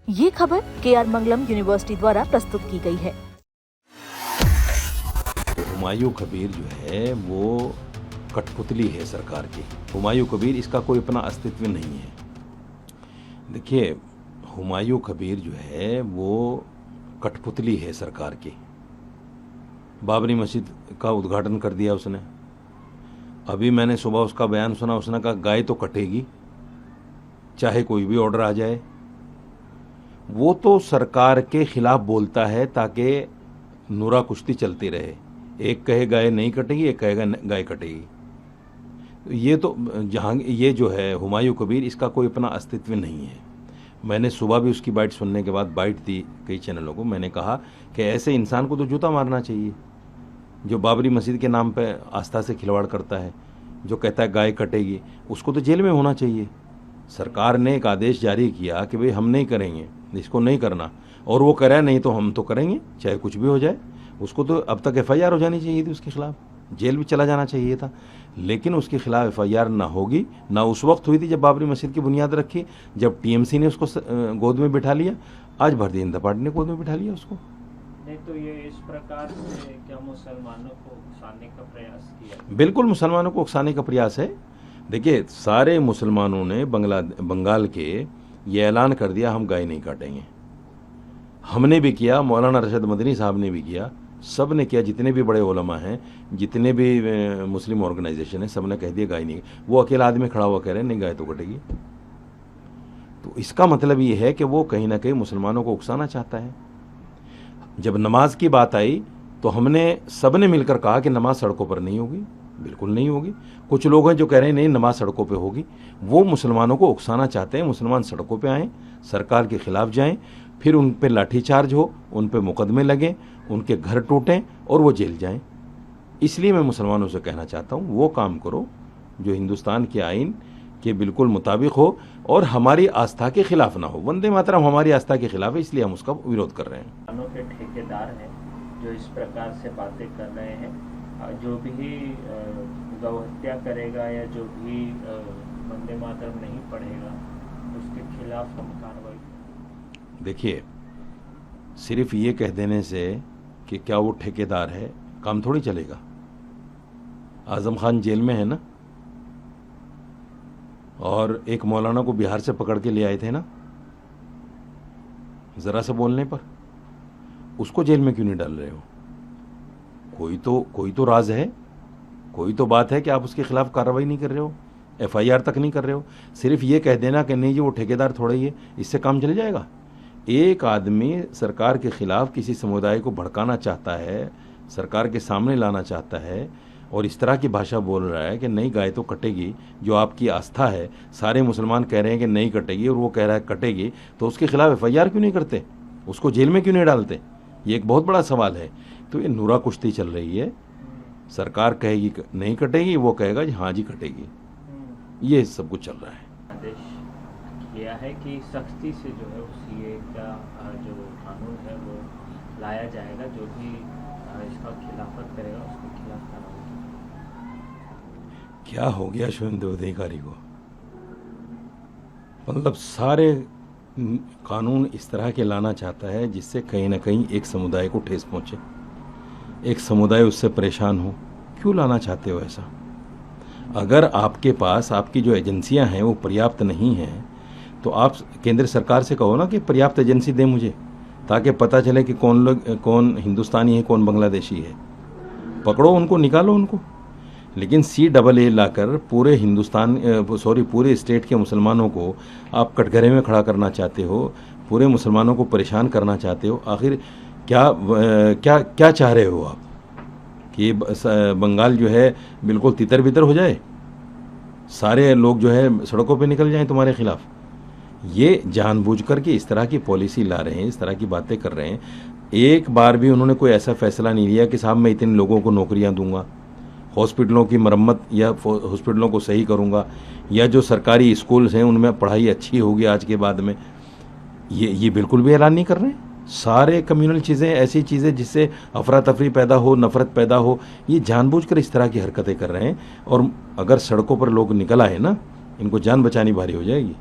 ये खबर KR मंगलम university द्वारा प्रस्तुत की गई है। हुमायूं कबीर जो है वो कठपुतली है सरकार की। हुमायूं कबीर इसका कोई अपना अस्तित्व नहीं है। देखिए, हुमायूं कबीर जो है वो कठपुतली है सरकार की। बाबरी मस्जिद का उद्घाटन कर दिया उसने। अभी मैंने सुबह उसका बयान सुना, उसने कहा गाय तो कटेगी चाहे कोई भी ऑर्डर आ जाए। वो तो सरकार के खिलाफ बोलता है ताकि नूरा कुश्ती चलती रहे। एक कहे गाय नहीं कटेगी, एक कहेगा गाय कटेगी। ये तो ये जो है हुमायूं कबीर, इसका कोई अपना अस्तित्व नहीं है। मैंने सुबह भी उसकी बाइट सुनने के बाद बाइट दी कई चैनलों को। मैंने कहा कि ऐसे इंसान को तो जूता मारना चाहिए जो बाबरी मस्जिद के नाम पे आस्था से खिलवाड़ करता है, जो कहता है गाय कटेगी। उसको तो जेल में होना चाहिए। सरकार ने एक आदेश जारी किया कि भाई हम नहीं करेंगे, इसको नहीं करना, और वो करे नहीं तो हम तो करेंगे चाहे कुछ भी हो जाए। उसको तो अब तक FIR हो जानी चाहिए थी, उसके खिलाफ जेल भी चला जाना चाहिए था। लेकिन उसके खिलाफ FIR ना होगी, ना उस वक्त हुई थी जब बाबरी मस्जिद की बुनियाद रखी, जब TMC ने उसको गोद में बिठा लिया। आज भारतीय जनता पार्टी ने गोद में बिठा लिया उसको। नहीं तो ये इस प्रकार से क्या मुसलमानों को उकसाने का प्रयास किया? बिल्कुल मुसलमानों को उकसाने का प्रयास है। देखिए, सारे मुसलमानों ने बंगाल के ये ऐलान कर दिया हम गाय नहीं काटेंगे। हमने भी किया, मौलाना रशद मदनी साहब ने भी किया, सब ने किया। जितने भी बड़े उलमा हैं, जितने भी मुस्लिम ऑर्गेनाइजेशन हैं, सब ने कह दिया गाय नहीं। वो अकेला आदमी खड़ा हुआ कह रहे हैं नहीं गाय तो कटेगी। तो इसका मतलब ये है कि वो कहीं ना कहीं मुसलमानों को उकसाना चाहता है। जब नमाज की बात आई तो हमने सब ने मिलकर कहा कि नमाज सड़कों पर नहीं होगी, बिल्कुल नहीं होगी। कुछ लोग हैं जो कह रहे हैं नहीं नमाज सड़कों पे होगी। वो मुसलमानों को उकसाना चाहते हैं। मुसलमान सड़कों पे आएँ, सरकार के खिलाफ जाएं, फिर उन पे लाठीचार्ज हो, उन पे मुकदमे लगें, उनके घर टूटें और वो जेल जाएं। इसलिए मैं मुसलमानों से कहना चाहता हूँ वो काम करो जो हिंदुस्तान के आइन के बिल्कुल मुताबिक हो और हमारी आस्था के खिलाफ ना हो। वंदे मातरम हमारी आस्था के खिलाफ है, इसलिए हम उसका विरोध कर रहे हैं। के ठेकेदार हैं जो इस प्रकार से बातें कर रहे हैं, जो भी गौ हत्या करेगा या जो भी वंदे मातरम नहीं पढ़ेगा उसके खिलाफ हम कार्रवाई। देखिए, सिर्फ ये कह देने से कि क्या वो ठेकेदार है काम थोड़ी चलेगा। आजम खान जेल में है ना, और एक मौलाना को बिहार से पकड़ के ले आए थे ना, जरा से बोलने पर उसको जेल में क्यों नहीं डाल रहे हो? कोई तो राज है, कोई तो बात है कि आप उसके खिलाफ कार्रवाई नहीं कर रहे हो, FIR तक नहीं कर रहे हो। सिर्फ ये कह देना कि नहीं जी वो ठेकेदार थोड़ा ही है, इससे काम चल जाएगा? एक आदमी सरकार के खिलाफ किसी समुदाय को भड़काना चाहता है, सरकार के सामने लाना चाहता है, और इस तरह की भाषा बोल रहा है कि नहीं गाय तो कटेगी, जो आपकी आस्था है। सारे मुसलमान कह रहे हैं कि नहीं कटेगी और वो कह रहा है कटेगी, तो उसके खिलाफ FIR क्यों नहीं करते? उसको जेल में क्यों नहीं डालते? ये एक बहुत बड़ा सवाल है। तो ये नूरा कुश्ती चल रही है। सरकार कहेगी नहीं कटेगी, वो कहेगा जी हाँ जी कटेगी। ये सब कुछ चल रहा है। आदेश किया है कि सख्ती से जो है उस ये का जो कानून है वो लाया जाएगा, जो भी इसका खिलाफत करेगा उसके खिलाफ कार्रवाई। क्या हो गया शुभेंदु अधिकारी को? मतलब सारे कानून इस तरह के लाना चाहता है जिससे कहीं ना कहीं एक समुदाय को ठेस पहुंचे, एक समुदाय उससे परेशान हो। क्यों लाना चाहते हो ऐसा? अगर आपके पास आपकी जो एजेंसियां हैं वो पर्याप्त नहीं हैं तो आप केंद्र सरकार से कहो ना कि पर्याप्त एजेंसी दे मुझे, ताकि पता चले कि कौन हिंदुस्तानी है कौन बांग्लादेशी है। पकड़ो उनको, निकालो उनको। लेकिन CAA लाकर पूरे पूरे स्टेट के मुसलमानों को आप कटघरे में खड़ा करना चाहते हो, पूरे मुसलमानों को परेशान करना चाहते हो। आखिर क्या चाह रहे हो आप? कि बंगाल जो है बिल्कुल तितर बितर हो जाए, सारे लोग जो है सड़कों पे निकल जाएं तुम्हारे खिलाफ? ये जानबूझकर के इस तरह की पॉलिसी ला रहे हैं, इस तरह की बातें कर रहे हैं। एक बार भी उन्होंने कोई ऐसा फैसला नहीं लिया कि साहब मैं इतने लोगों को नौकरियां दूंगा, हॉस्पिटलों की मरम्मत या हॉस्पिटलों को सही करूंगा, या जो सरकारी स्कूल्स हैं उनमें पढ़ाई अच्छी होगी आज के बाद में। ये बिल्कुल भी ऐलान नहीं कर रहे हैं। सारे कम्युनल चीज़ें, ऐसी चीज़ें जिससे अफरा तफरी पैदा हो, नफरत पैदा हो, ये जानबूझकर इस तरह की हरकतें कर रहे हैं। और अगर सड़कों पर लोग निकल आए ना, इनको जान बचानी भारी हो जाएगी।